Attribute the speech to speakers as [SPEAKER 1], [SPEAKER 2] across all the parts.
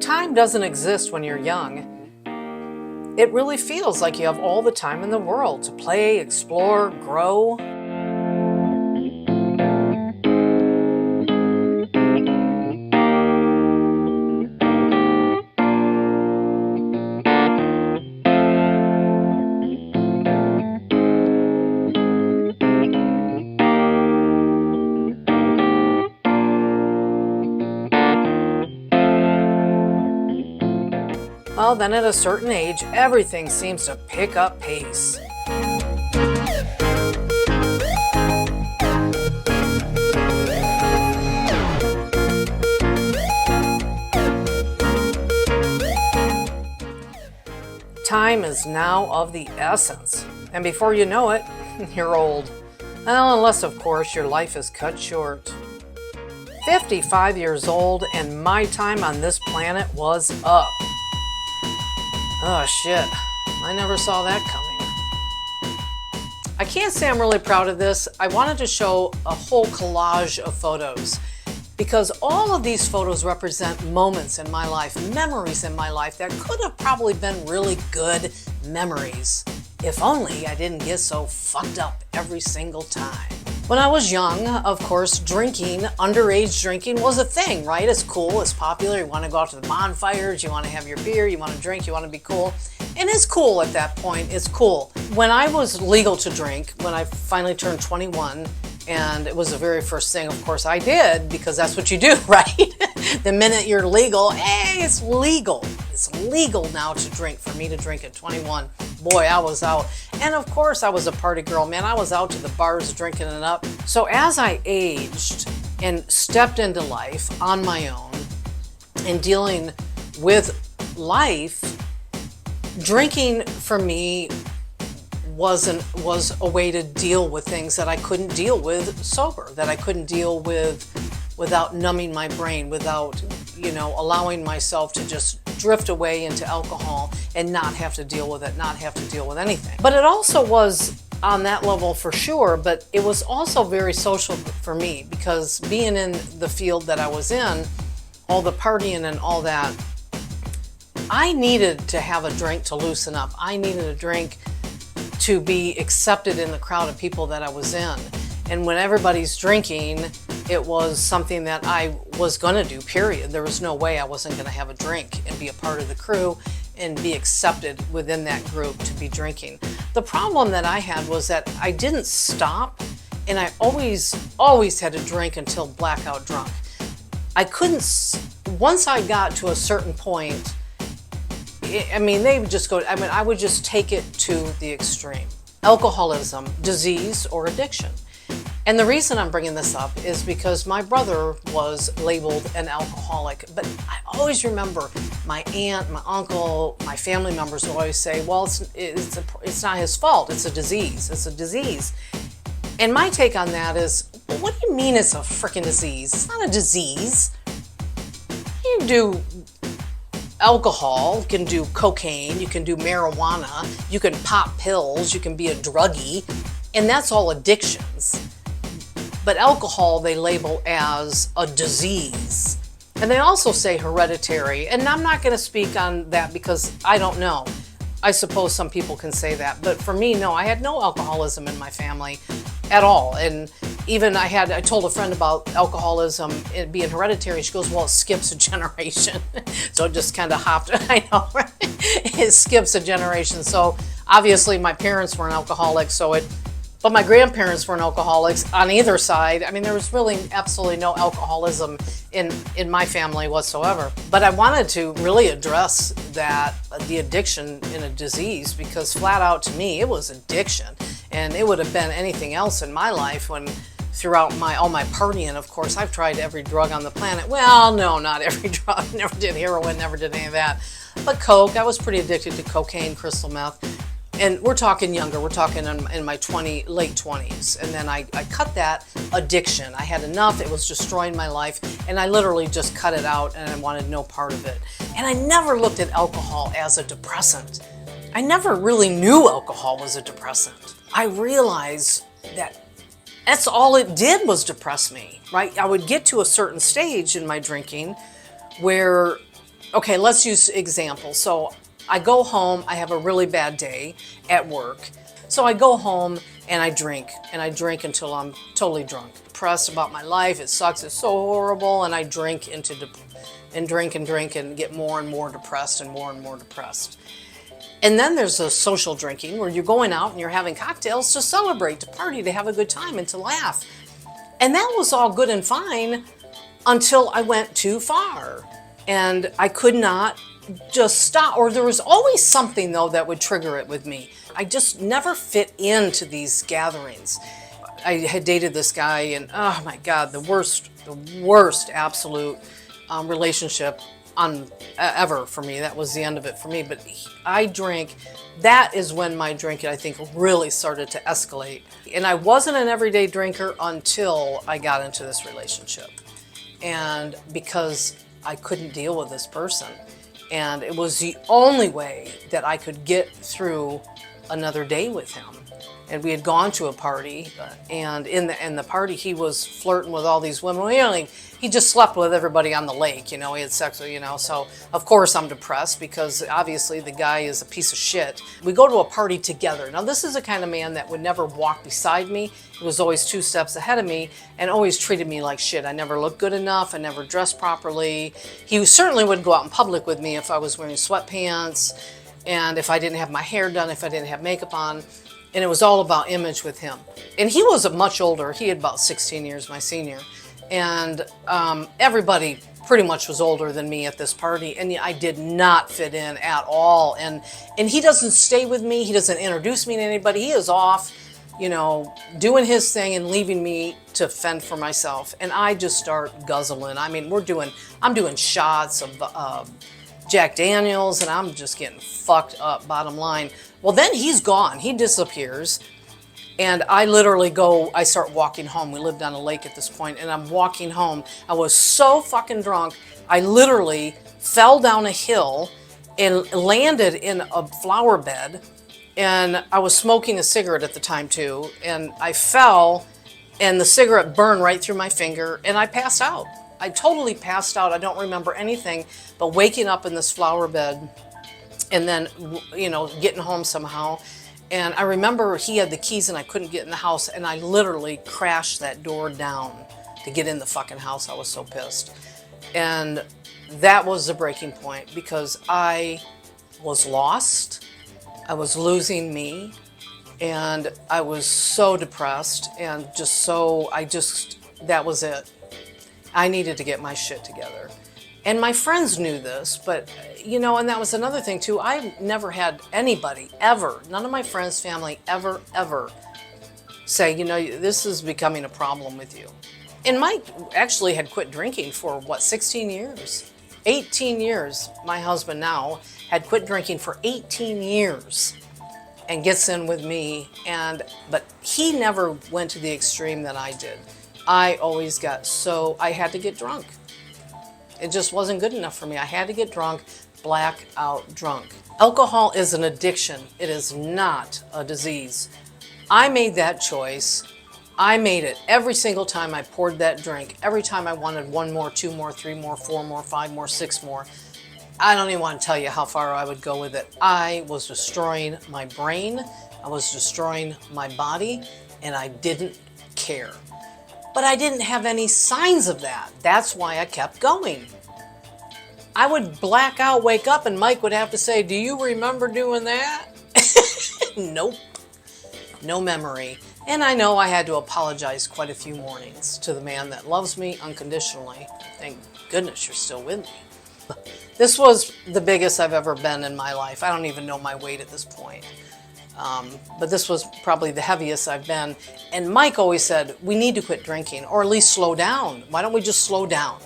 [SPEAKER 1] Time doesn't exist when you're young. It really feels like you have all the time in the world to play, explore, grow. Well, then at a certain age, everything seems to pick up pace. Time is now of the essence, and before you know it, you're old. Well, unless, of course, your life is cut short. 55 years old, and my time on this planet was up. Oh shit, I never saw that coming. I can't say I'm really proud of this. I wanted to show a whole collage of photos because all of these photos represent moments in my life, memories in my life that could have probably been really good memories if only I didn't get so fucked up every single time. When I was young, of course, drinking, underage drinking was a thing, right? It's cool, it's popular, you want to go out to the bonfires, you want to have your beer, you want to drink, you want to be cool. And it's cool at that point, it's cool. When I was legal to drink, when I finally turned 21, and it was the very first thing, of course, I did, because that's what you do, right? The minute you're legal, hey, it's legal. It's legal now to drink, for me to drink at 21. Boy, I was out. And of course, I was a party girl, man. I was out to the bars drinking it up. So as I aged and stepped into life on my own and dealing with life, drinking for me was a way to deal with things that I couldn't deal with sober, that I couldn't deal with without numbing my brain, without, allowing myself to just drift away into alcohol and not have to deal with it, not have to deal with anything. But it also was on that level for sure, but it was also very social for me because being in the field that I was in, all the partying and all that, I needed to have a drink to loosen up. I needed a drink to be accepted in the crowd of people that I was in. And when everybody's drinking, it was something that I was gonna do, period. There was no way I wasn't gonna have a drink and be a part of the crew and be accepted within that group to be drinking. The problem that I had was that I didn't stop, and I always had to drink until blackout drunk. I couldn't, once I got to a certain point, they would just go, I would just take it to the extreme. Alcoholism, disease, or addiction. And the reason I'm bringing this up is because my brother was labeled an alcoholic, but I always remember my aunt, my uncle, my family members would always say, well, it's not his fault, it's a disease. And my take on that is, well, what do you mean it's a freaking disease? It's not a disease. You can do alcohol, you can do cocaine, you can do marijuana, you can pop pills, you can be a druggie, and that's all addictions. But alcohol they label as a disease. And they also say hereditary, and I'm not gonna speak on that because I don't know. I suppose some people can say that, but for me, no, I had no alcoholism in my family at all. And even I told a friend about alcoholism, it being hereditary. She goes, well, it skips a generation. So it just kind of hopped, I know, right? It skips a generation. So obviously my parents weren't alcoholics, but my grandparents weren't alcoholics on either side. There was really absolutely no alcoholism in my family whatsoever. But I wanted to really address that, the addiction in a disease, because flat out to me, it was addiction. And it would have been anything else in my life when throughout all my partying, of course, I've tried every drug on the planet. Well, no, not every drug. Never did heroin, never did any of that. But coke, I was pretty addicted to cocaine, crystal meth. And we're talking younger, we're talking in my late 20s. And then I cut that addiction. I had enough, it was destroying my life, and I literally just cut it out and I wanted no part of it. And I never looked at alcohol as a depressant. I never really knew alcohol was a depressant. I realized that that's all it did was depress me, right? I would get to a certain stage in my drinking where Okay, let's use example. So I go home, I have a really bad day at work. So I go home and I drink until I'm totally drunk. Depressed about my life, it sucks, it's so horrible, and I drink and drink and get more and more depressed and more depressed. And then there's a social drinking where you're going out and you're having cocktails to celebrate, to party, to have a good time and to laugh. And that was all good and fine until I went too far. And I could not just stop, or there was always something though that would trigger it with me. I just never fit into these gatherings. I had dated this guy, and oh my God, the worst absolute relationship ever for me. That was the end of it for me. But I drank. That is when my drinking, I think, really started to escalate. And I wasn't an everyday drinker until I got into this relationship. And because I couldn't deal with this person. And it was the only way that I could get through another day with him. And we had gone to a party, and in the party he was flirting with all these women. He just slept with everybody on the lake, he had sex with, so of course I'm depressed because obviously the guy is a piece of shit. We go to a party together. Now this is the kind of man that would never walk beside me. He was always 2 steps ahead of me and always treated me like shit. I never looked good enough, I never dressed properly. He certainly wouldn't go out in public with me if I was wearing sweatpants, and if I didn't have my hair done, if I didn't have makeup on. And it was all about image with him. And he was much older. He had about 16 years, my senior. And everybody pretty much was older than me at this party. And I did not fit in at all. And he doesn't stay with me. He doesn't introduce me to anybody. He is off, doing his thing and leaving me to fend for myself. And I just start guzzling. I mean, I'm doing shots of Jack Daniels, and I'm just getting fucked up, bottom line. Well, then he's gone. He disappears. And I literally I start walking home. We lived on a lake at this point, and I'm walking home. I was so fucking drunk, I literally fell down a hill and landed in a flower bed. And I was smoking a cigarette at the time too. And I fell, and the cigarette burned right through my finger, and I passed out. I totally passed out. I don't remember anything but waking up in this flower bed and then, getting home somehow. And I remember he had the keys and I couldn't get in the house, and I literally crashed that door down to get in the fucking house. I was so pissed. And that was the breaking point because I was lost. I was losing me, and I was so depressed and that was it. I needed to get my shit together. And my friends knew this, but, and that was another thing too. I never had anybody ever, none of my friends, family, ever say, this is becoming a problem with you. And Mike actually had quit drinking for 16 years? 18 years. My husband now had quit drinking for 18 years and gets in with me. But he never went to the extreme that I did. I always I had to get drunk. It just wasn't good enough for me. I had to get drunk, black out drunk. Alcohol is an addiction. It is not a disease. I made that choice. I made it every single time I poured that drink. Every time I wanted 1 more, 2 more, 3 more, 4 more, 5 more, 6 more. I don't even want to tell you how far I would go with it. I was destroying my brain. I was destroying my body, and I didn't care. But I didn't have any signs of that. That's why I kept going. I would black out, wake up, and Mike would have to say, "Do you remember doing that?" Nope. No memory. And I know I had to apologize quite a few mornings to the man that loves me unconditionally. Thank goodness you're still with me. This was the biggest I've ever been in my life. I don't even know my weight at this point. But this was probably the heaviest I've been. And Mike always said, we need to quit drinking, or at least slow down. Why don't we just slow down?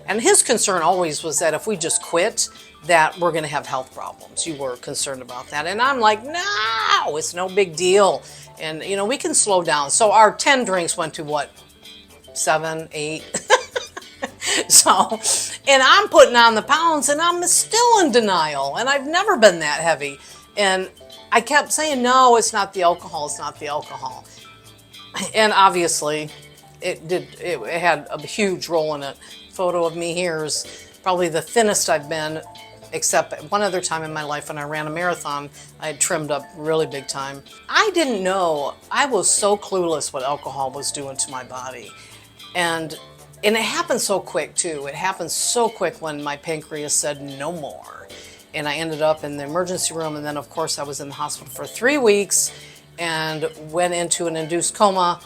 [SPEAKER 1] And his concern always was that if we just quit, that we're going to have health problems. You were concerned about that. And I'm like, no, it's no big deal. And, we can slow down. So our 10 drinks went to 7, 8? And I'm putting on the pounds, and I'm still in denial. And I've never been that heavy. And I kept saying, no, it's not the alcohol, it's not the alcohol. And obviously, it had a huge role in it. Photo of me here is probably the thinnest I've been except one other time in my life when I ran a marathon, I had trimmed up really big time. I didn't know, I was so clueless what alcohol was doing to my body. And it happened so quick too. It happened so quick when my pancreas said no more. And I ended up in the emergency room, and then of course I was in the hospital for 3 weeks and went into an induced coma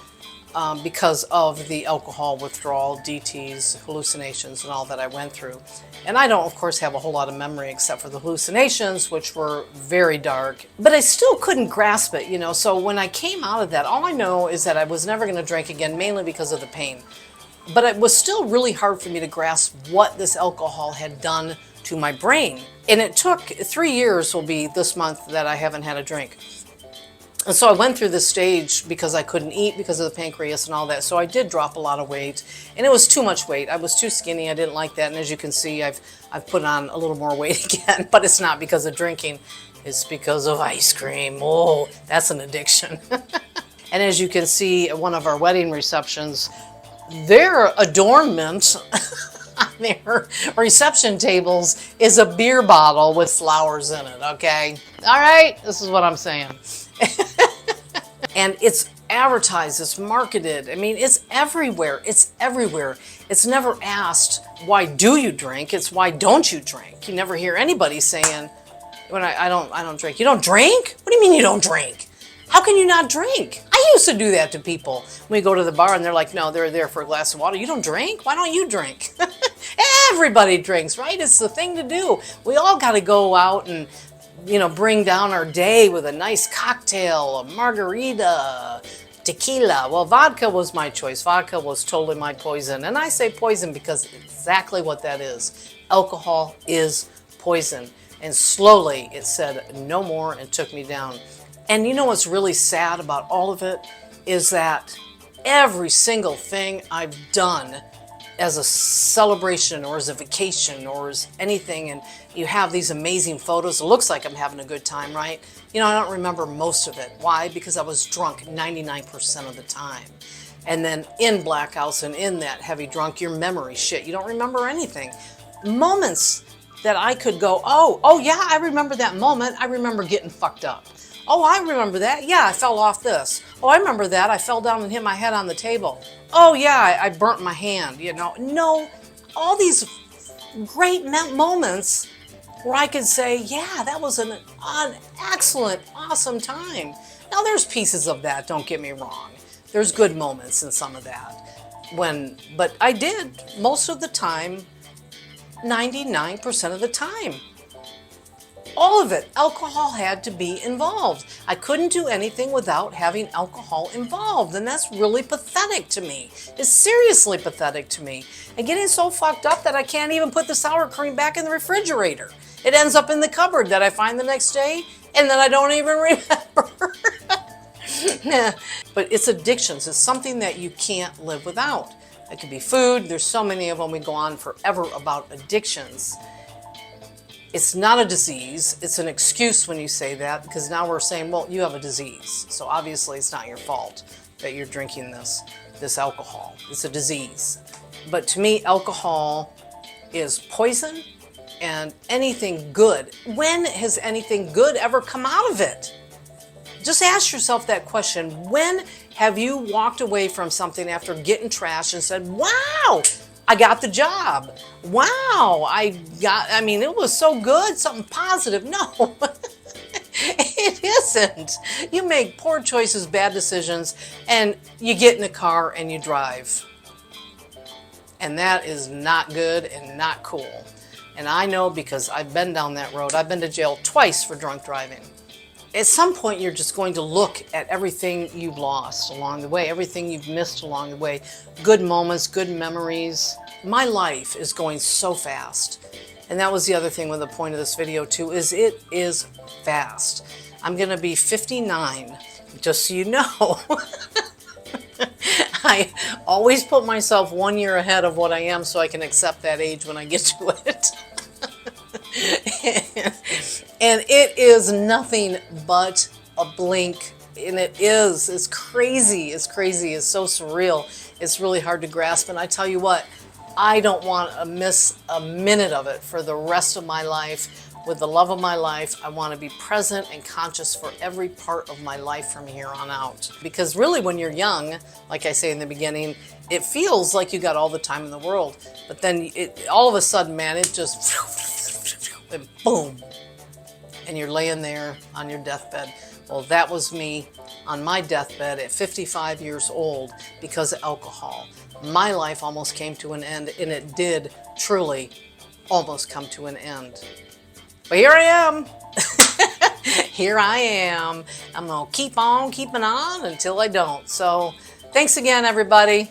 [SPEAKER 1] because of the alcohol withdrawal, DTs, hallucinations, and all that I went through. And I don't, of course, have a whole lot of memory except for the hallucinations, which were very dark. But I still couldn't grasp it, you know. So when I came out of that, all I know is that I was never going to drink again, mainly because of the pain. But it was still really hard for me to grasp what this alcohol had done to my brain. And it took 3 years, will be this month, that I haven't had a drink. And so I went through this stage because I couldn't eat because of the pancreas and all that. So I did drop a lot of weight, and it was too much weight. I was too skinny. I didn't like that. And as you can see, I've put on a little more weight again, but it's not because of drinking. It's because of ice cream. Oh, that's an addiction. And as you can see at one of our wedding receptions, their adornment on their reception tables is a beer bottle with flowers in it, okay? All right, this is what I'm saying. And it's advertised, it's marketed. I mean, it's everywhere. It's everywhere. It's never asked, why do you drink? It's why don't you drink? You never hear anybody saying, when I don't drink. You don't drink? What do you mean you don't drink? How can you not drink? I used to do that to people. When we go to the bar and they're like, no, they're there for a glass of water. You don't drink? Why don't you drink? Everybody drinks, right? It's the thing to do. We all got to go out and, you know, bring down our day with a nice cocktail, a margarita, tequila. Well, vodka was my choice. Vodka was totally my poison. And I say poison because exactly what that is. Alcohol is poison. And slowly it said no more and took me down. And you know what's really sad about all of it is that every single thing I've done as a celebration or as a vacation or as anything, and you have these amazing photos, it looks like I'm having a good time, right? You know, I don't remember most of it. Why? Because I was drunk 99% of the time. And then in blackouts and in that heavy drunk, your memory shit, you don't remember anything. Moments that I could go, oh yeah, I remember that moment. I remember getting fucked up. Oh, I remember that. Yeah, I fell off this. Oh, I remember that. I fell down and hit my head on the table. Oh, yeah, I burnt my hand, you know. No, all these great moments where I could say, yeah, that was an excellent, awesome time. Now, there's pieces of that, don't get me wrong. There's good moments in some of that. But I did, most of the time, 99% of the time. All of it. Alcohol had to be involved. I couldn't do anything without having alcohol involved, and that's really pathetic to me. It's seriously pathetic to me. And getting so fucked up that I can't even put the sour cream back in the refrigerator. It ends up in the cupboard that I find the next day, and then I don't even remember. But it's addictions. It's something that you can't live without. It could be food. There's so many of them. We go on forever about addictions. It's not a disease. It's an excuse when you say that, because now we're saying, well, you have a disease. So obviously it's not your fault that you're drinking this alcohol. It's a disease. But to me, alcohol is poison and anything good. When has anything good ever come out of it? Just ask yourself that question. When have you walked away from something after getting trashed and said, wow, I got the job. Wow, I mean, it was so good, something positive. No, it isn't. You make poor choices, bad decisions, and you get in a car and you drive. And that is not good and not cool. And I know because I've been down that road. I've been to jail twice for drunk driving. At some point, you're just going to look at everything you've lost along the way, everything you've missed along the way, good moments, good memories. My life is going so fast. And that was the other thing with the point of this video too, is it is fast. I'm gonna be 59, just so you know. I always put myself 1 year ahead of what I am so I can accept that age when I get to it. And it is nothing but a blink. And it's crazy. It's crazy. It's so surreal. It's really hard to grasp. And I tell you what, I don't want to miss a minute of it for the rest of my life. With the love of my life, I want to be present and conscious for every part of my life from here on out. Because really when you're young, like I say in the beginning, it feels like you got all the time in the world. But then all of a sudden, man, it just, and boom, and you're laying there on your deathbed. Well, that was me on my deathbed at 55 years old because of alcohol. My life almost came to an end, and it did truly almost come to an end. But here I am. Here I am. I'm going to keep on keeping on until I don't. So thanks again, everybody.